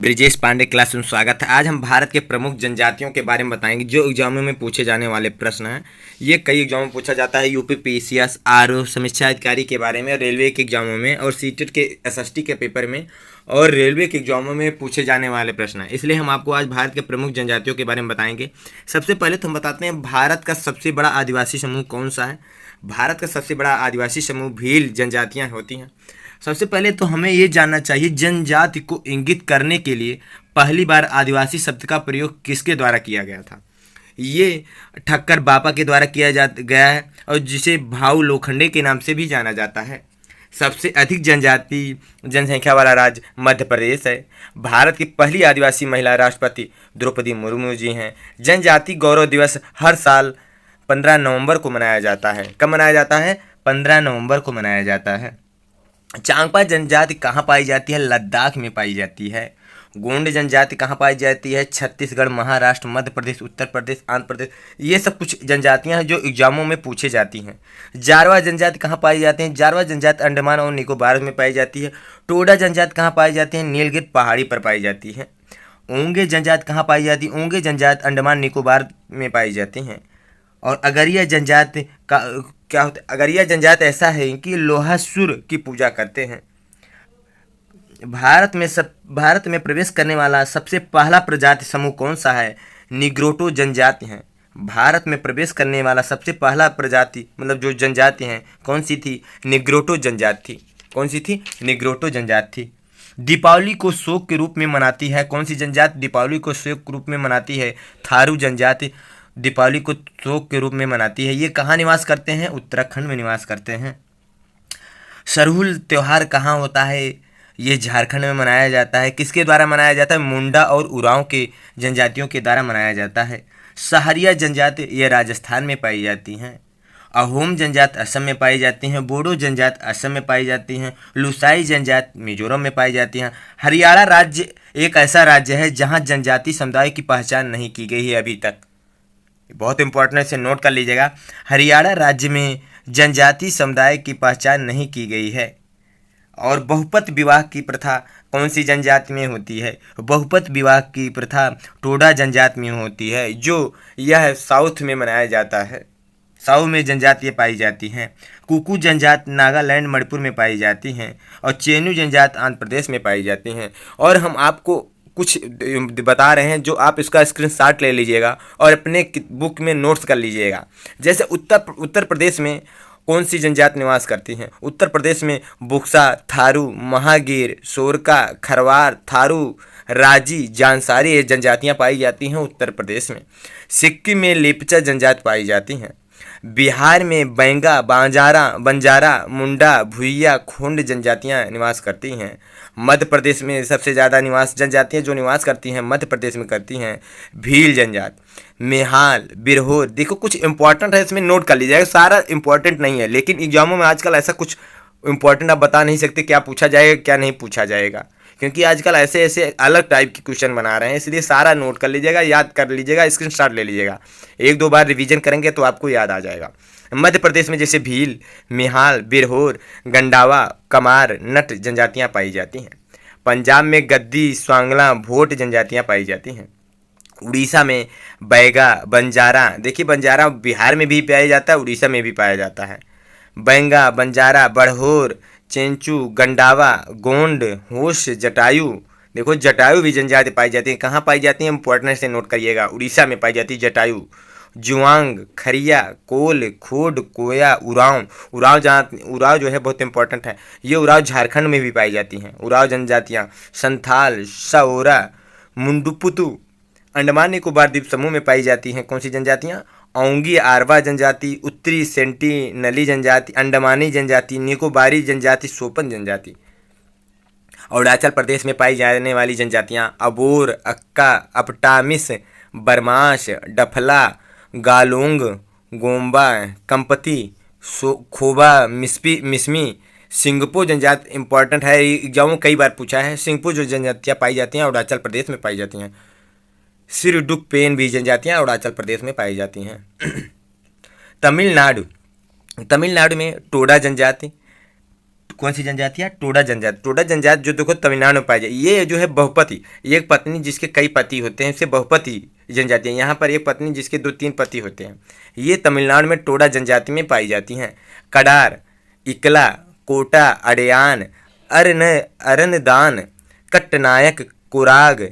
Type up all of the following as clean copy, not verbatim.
Brijesh Pandey class में स्वागत है। आज हम भारत के प्रमुख जनजातियों के बारे में बताएंगे जो एग्जामों में पूछे जाने वाले प्रश्न हैं। ये कई एग्जामों में पूछा जाता है। यूपी पीसीएस, आरओ, समीक्षा अधिकारी के बारे में, रेलवे के एग्जामों में और सीटेट के एसएसटी के पेपर में और रेलवे के एग्जामों में पूछे जाने वाले प्रश्न हैं। इसलिए हम आपको आज भारत के प्रमुख जनजातियों के बारे में बताएंगे। सबसे पहले तो हम बताते हैं भारत का सबसे बड़ा आदिवासी समूह कौन सा है। भारत का सबसे बड़ा आदिवासी समूह भील जनजातियाँ होती हैं। सबसे पहले तो हमें ये जानना चाहिए जनजाति को इंगित करने के लिए पहली बार आदिवासी शब्द का प्रयोग किसके द्वारा किया गया था। ये ठक्कर बापा के द्वारा किया गया है और जिसे भाऊ लोखंडे के नाम से भी जाना जाता है। सबसे अधिक जनजाति जनसंख्या वाला राज्य मध्य प्रदेश है। भारत की पहली आदिवासी महिला राष्ट्रपति द्रौपदी मुर्मू जी हैं। जनजाति गौरव दिवस हर साल 15 नवंबर को मनाया जाता है। कब मनाया जाता है? 15 नवंबर को मनाया जाता है। चांगपा जनजाति कहाँ पाई जाती है? लद्दाख में पाई जाती है। गोंड जनजाति कहाँ पाई जाती है? छत्तीसगढ़, महाराष्ट्र, मध्य प्रदेश, उत्तर प्रदेश, आंध्र प्रदेश। ये सब कुछ जनजातियां हैं जो एग्जामों में पूछे जाती हैं। जारवा जनजाति कहाँ पाई जाती है? जारवा जनजाति अंडमान और निकोबार में पाई जाती है। टोडा जनजाति कहाँ पाई जाती है? नीलगिरी पहाड़ी पर पाई जाती है। ओंगे जनजाति कहाँ पाई जाती है? ओंगे जनजाति अंडमान निकोबार में पाई जाती हैं। और अगरिया जनजाति का क्या होता है? अगरिया जनजाति ऐसा है कि लोहासुर की पूजा करते हैं। भारत में प्रवेश करने वाला सबसे पहला प्रजाति समूह कौन सा है? निग्रोटो जनजाति हैं। भारत में प्रवेश करने वाला सबसे पहला प्रजाति मतलब जो जनजाति हैं कौन सी थी? निग्रोटो जनजाति थी। कौन सी थी? निग्रोटो जनजाति थी। दीपावली को शोक के रूप में मनाती है कौन सी जनजाति? दीपावली को शोक के रूप में मनाती है थारू जनजाति। दीपावली को शोक के रूप में मनाती है। ये कहाँ निवास करते हैं? उत्तराखंड में निवास करते हैं। सरहुल त्यौहार कहाँ होता है? ये झारखंड में मनाया जाता है। किसके द्वारा मनाया जाता है? मुंडा और उरांव के जनजातियों के द्वारा मनाया जाता है। सहरिया जनजाति ये राजस्थान में पाई जाती हैं। अहोम जनजाति असम में पाई जाती हैं। बोडो जनजाति असम में पाई जाती हैं। लुसाई जनजाति मिजोरम में पाई जाती हैं। हरियाणा राज्य एक ऐसा राज्य है जहाँ जनजाति समुदाय की पहचान नहीं की गई है अभी तक। बहुत इंपॉर्टेंट से नोट कर लीजिएगा। हरियाणा राज्य में जनजाति समुदाय की पहचान नहीं की गई है। और बहुपत विवाह की प्रथा कौन सी जनजाति में होती है? बहुपत विवाह की प्रथा टोडा जनजाति में होती है जो यह साउथ में मनाया जाता है। साउथ में जनजातियाँ पाई जाती हैं। कुकू जनजाति नागालैंड मणिपुर में पाई जाती हैं और चेनू जनजाति आंध्र प्रदेश में पाई जाती हैं। और हम आपको कुछ बता रहे हैं जो आप इसका स्क्रीनशॉट ले लीजिएगा और अपने बुक में नोट्स कर लीजिएगा। जैसे उत्तर प्रदेश में कौन सी जनजाति निवास करती हैं? उत्तर प्रदेश में बुक्सा, थारू, महागीर, सोरका, खरवार, थारू, राजी, जानसारी ये जनजातियाँ पाई जाती हैं उत्तर प्रदेश में। सिक्किम में लेपचा जनजाति पाई जाती हैं। बिहार में बैंगा, बंजारा, मुंडा, भुइया, खोंड जनजातियाँ निवास करती हैं। मध्य प्रदेश में सबसे ज़्यादा निवास जनजातियाँ जो निवास करती हैं मध्य प्रदेश में करती हैं भील जनजाति। मेहाल, बिरहोर। देखो कुछ इंपॉर्टेंट है इसमें नोट कर लीजिएगा। सारा इंपॉर्टेंट नहीं है लेकिन एग्जामों में आजकल ऐसा कुछ इंपॉर्टेंट आप बता नहीं सकते क्या पूछा जाएगा क्या नहीं पूछा जाएगा, क्योंकि आजकल ऐसे ऐसे अलग टाइप के क्वेश्चन बना रहे हैं। इसलिए सारा नोट कर लीजिएगा, याद कर लीजिएगा, स्क्रीनशॉट ले लीजिएगा। एक दो बार रिवीजन करेंगे तो आपको याद आ जाएगा। मध्य प्रदेश में जैसे भील, मेहाल, बिरहोर, गंडावा, कमार, नट जनजातियाँ पाई जाती हैं। पंजाब में गद्दी, स्वांगला, भोट जनजातियाँ पाई जाती हैं। उड़ीसा में बैगा, बंजारा। देखिए बंजारा बिहार में भी पाया जाता है, उड़ीसा में भी पाया जाता है। बैंगा, बंजारा, बड़होर, चेंचू, गंडावा, गोंड, होश, जटायु। देखो जटायु भी जनजाति पाई जाती है। कहाँ पाई जाती है? इंपॉर्टेंट से नोट करिएगा। उड़ीसा में पाई जाती है जटायु। जुआंग, खरिया, कोल, खोड, कोया, उरांव। उरांव जो है बहुत इंपॉर्टेंट है। ये उरांव झारखंड में भी पाई जाती हैं। उरांव जनजातियाँ। संथाल, सओरा, मुंडुपुतु। अंडमान निकोबार द्वीप समूह में पाई जाती हैं कौन सी जनजातियाँ? औंगी आरवा जनजाति, उत्तरी सेंटिनली जनजाति, अंडमानी जनजाति, निकोबारी जनजाति, सोपन जनजाति। अरुणाचल प्रदेश में पाई जाने वाली जनजातियाँ अबोर, अक्का, अपटामिस, बरमाश, डफला, गालोंग, गोम्बा, कंपति, खोबा, मिसमी। सिंगपो जनजाति इंपॉर्टेंट है, एग्जाम कई बार पूछा है। सिंगपो जो जनजातियाँ पाई जाती हैं अरुणाचल प्रदेश में पाई जाती हैं। सिरडुक पेन भी जनजातियाँ अरुणाचल प्रदेश में पाई जाती हैं। तमिलनाडु में टोडा जनजाति, कौन सी जनजातियाँ? टोडा जनजाति। टोडा जनजाति जो देखो तमिलनाडु में पाई जाए, ये जो है बहुपति, एक पत्नी जिसके कई पति होते हैं, इसे बहुपति जनजाति है। यहाँ पर एक पत्नी जिसके 2-3 पति होते हैं, ये तमिलनाडु में टोडा जनजाति में पाई जाती हैं। कडार, इकला, कोटा, अड़यान, अरनदान, कट्टनायक, कोराग,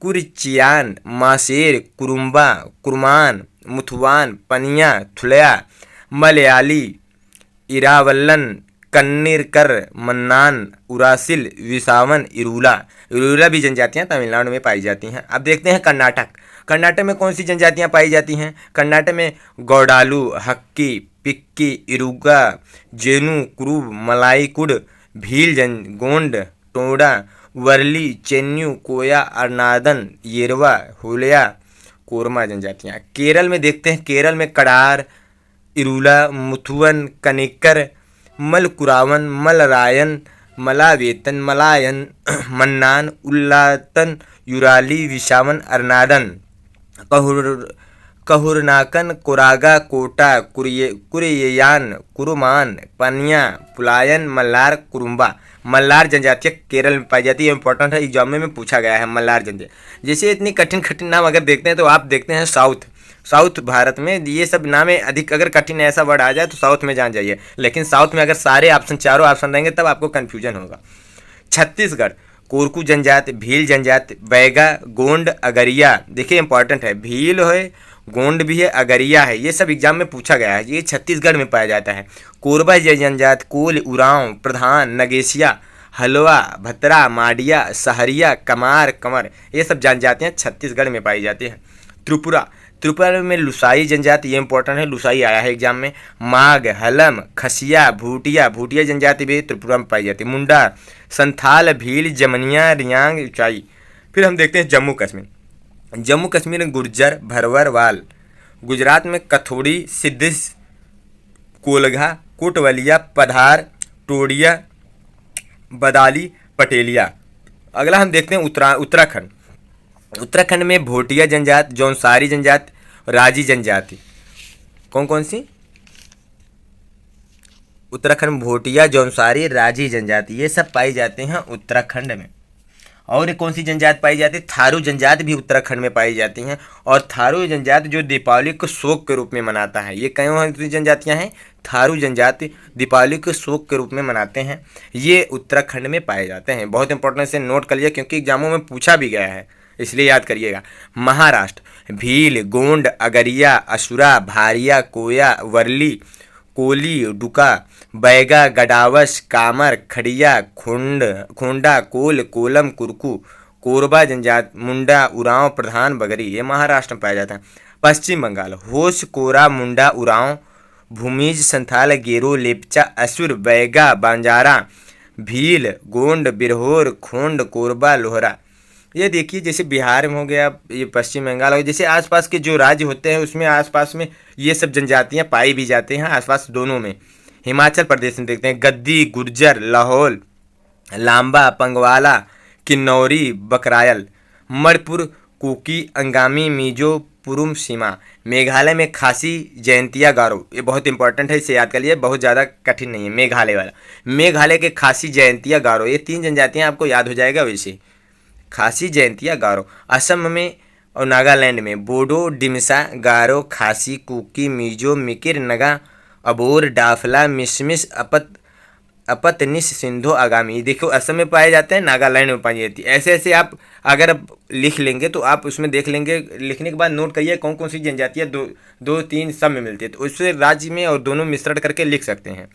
कुरिचियान, मासेर, कुरुम्बा, कुरमान, मुथुवान, पनिया, थुलया, मलयाली, इरावल्लन, कन्निरकर, मन्नान, उरासिल, विसावन, इरूला भी जनजातियां तमिलनाडु में पाई जाती हैं। अब देखते हैं कर्नाटक। कर्नाटक में कौन सी जनजातियां पाई जाती हैं? कर्नाटक में गौडालू, हक्की, पिक्की, इरुगा, जेनु, कुरुब, मलाईकुड, भील गोंड, टोडा, वर्ली, चेन्नू, कोया, अरनादन, येरवा, हुलिया, कोरमा जनजातियां। केरल में देखते हैं, केरल में कड़ार, इरूला, मुथुवन, कनिक्कर, मलकुरावन, मलरायन, मलावेतन, मलायन, मन्नान, उल्लातन, युराली, विशावन, अरनादन, कहुरनाकन, कोरागा, कोटा, कुरिययान, कुरुमान, पनिया, पुलायन, मल्लार, कुरुम्बा। मल्लार जनजातियाँ केरल में पाई जाती है। इंपॉर्टेंट है, एग्जाम में पूछा गया है मल्लार जनजाति। जैसे इतनी कठिन कठिन नाम अगर देखते हैं तो आप देखते हैं साउथ भारत में ये सब नाम है अधिक। अगर कठिन ऐसा वर्ड आ जाए तो साउथ में जान जाइए, लेकिन साउथ में अगर सारे ऑप्शन, चारों ऑप्शन रहेंगे तब आपको कन्फ्यूजन होगा। छत्तीसगढ़, कोरकू जनजाति, भील जनजाति, बैगा, गोंड, अगरिया। देखिए इंपॉर्टेंट है, भील है, गोंड भी है, अगरिया है, ये सब एग्जाम में पूछा गया है। ये छत्तीसगढ़ में पाया जाता है। कोरबा जनजाति, कोल, उरांव, प्रधान, नगेशिया, हलवा, भतरा, माडिया, सहरिया, कमार, कमर, ये सब जनजातियाँ छत्तीसगढ़ में पाई जाती हैं। त्रिपुरा में लुसाई जनजाति, ये इंपॉर्टेंट है, लुसाई आया है एग्जाम में। माघ, हलम, खसिया, भूटिया जनजाति भी त्रिपुरा में पाई जाती है। मुंडा, संथाल, भील, जमनिया, रियांग, ऊंचाई। फिर हम देखते हैं जम्मू कश्मीर में गुर्जर, भरवर, वाल। गुजरात में कथोड़ी, सिद्धिस, कोलघा, कोटवलिया, पधार, टोडिया, बदाली, पटेलिया। अगला हम देखते हैं उत्तराखंड में भोटिया जनजाति, जौनसारी जनजाति, राजी जनजाति। कौन सी? उत्तराखंड में भोटिया, जौनसारी, राजी जनजाति, ये सब पाई जाते हैं उत्तराखंड में। और कौन सी जनजाति पाई जाती है? थारू जनजाति भी उत्तराखंड में पाई जाती हैं। और थारू जनजाति जो दीपावली को शोक के रूप में मनाता है, ये कौन सी जनजातियां हैं? थारू जनजाति दीपावली को शोक के रूप में मनाते हैं, ये उत्तराखंड में पाए जाते हैं। बहुत इंपॉर्टेंट से नोट कर लिया क्योंकि एग्जामों में पूछा भी गया है, इसलिए याद करिएगा। महाराष्ट्र, भील, गोंड, अगरिया, असुरा, भारिया, कोया, वर्ली, कोली, डुका, बैगा, गडावस, कामर, खड़िया, खोंडा, कोल, कोलम, कुरकू, कोरबा जनजाति, मुंडा, उरांव, प्रधान, बगरी, ये महाराष्ट्र में पाया जाता है। पश्चिम बंगाल, होश, कोरा, मुंडा, उरांव, भूमिज, संथाल, गेरो, लेपचा, असुर, बैगा, बंजारा, भील, गोंड, बिरहोर, खोंड, कोरबा, लोहरा। ये देखिए जैसे बिहार में हो गया, ये पश्चिम बंगाल हो गया, जैसे आसपास के जो राज्य होते हैं उसमें आसपास में ये सब जनजातियां पाई भी जाती हैं, आसपास दोनों में। हिमाचल प्रदेश में देखते हैं गद्दी, गुर्जर, लाहौल, लांबा, पंगवाला, किन्नौरी, बकरायल। मणिपुर, कुकी, अंगामी, मिजो, पुरुम, सीमा। मेघालय में खासी, जयंतिया, गारो, ये बहुत इंपॉर्टेंट है, इसे याद कर लिए, बहुत ज़्यादा कठिन नहीं है। मेघालय वाला, मेघालय के खासी, जयंतिया, गारो, ये 3 जनजातियाँ आपको याद हो जाएगा वैसे, खासी, जयंतिया, गारो। असम में और नागालैंड में बोडो, डिमसा, गारो, खासी, कुकी, मिजो, मिकिर, नगा, अबोर, डाफला, मिसमिस, अपतनिस, सिंधो, आगामी। देखो असम में पाए जाते हैं, नागालैंड में पाई जाती है। ऐसे ऐसे आप अगर लिख लेंगे तो आप उसमें देख लेंगे, लिखने के बाद नोट करिए कौन कौन सी जनजातियाँ 2-3 सब में मिलती है, तो उससे राज्य में और दोनों मिश्रण करके लिख सकते हैं।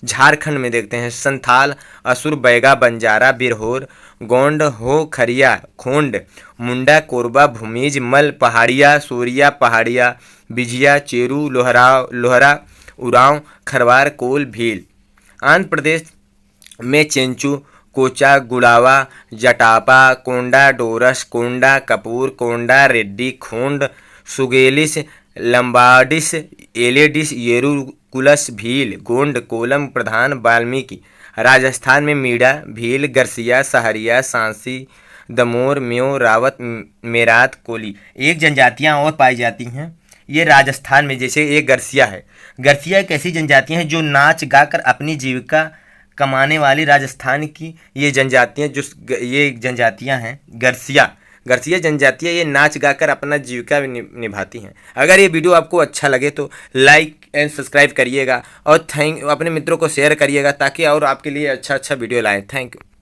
झारखंड में देखते हैं संथाल, असुर, बैगा, बंजारा, बिरहोर, गोंड, हो, खरिया, खोंड, मुंडा, कोरबा, भूमिज, मल, पहाड़िया, सोरिया, पहाड़िया, बिजिया, चेरू, लोहरा, उरांव, खरवार, कोल, भील। आंध्र प्रदेश में चेंचू, कोचा, गुड़ावा, जटापा, कोंडा, डोरस, कोंडा, कपूर, कोंडा, रेड्डी, खोंड, सुगेलिस, लंबाडिस, एलेडिस, येरुकुलस, भील, गोंड, कोलम, प्रधान, वाल्मीकि। राजस्थान में मीणा, भील, गरसिया, सहरिया, सांसी, दमोर, म्यो, रावत, मेरात, कोली। एक जनजातियां और पाई जाती हैं ये राजस्थान में, जैसे एक गरसिया है। गरसिया एक ऐसी जनजातियां हैं जो नाच गाकर अपनी जीविका कमाने वाली राजस्थान की ये जनजातियाँ ये जनजातियाँ हैं गर्सिया जनजातियाँ, ये नाच गाकर अपना जीविका भी निभाती हैं। अगर ये वीडियो आपको अच्छा लगे तो लाइक एंड सब्सक्राइब करिएगा और अपने मित्रों को शेयर करिएगा ताकि और आपके लिए अच्छा वीडियो लाएँ। Thank you.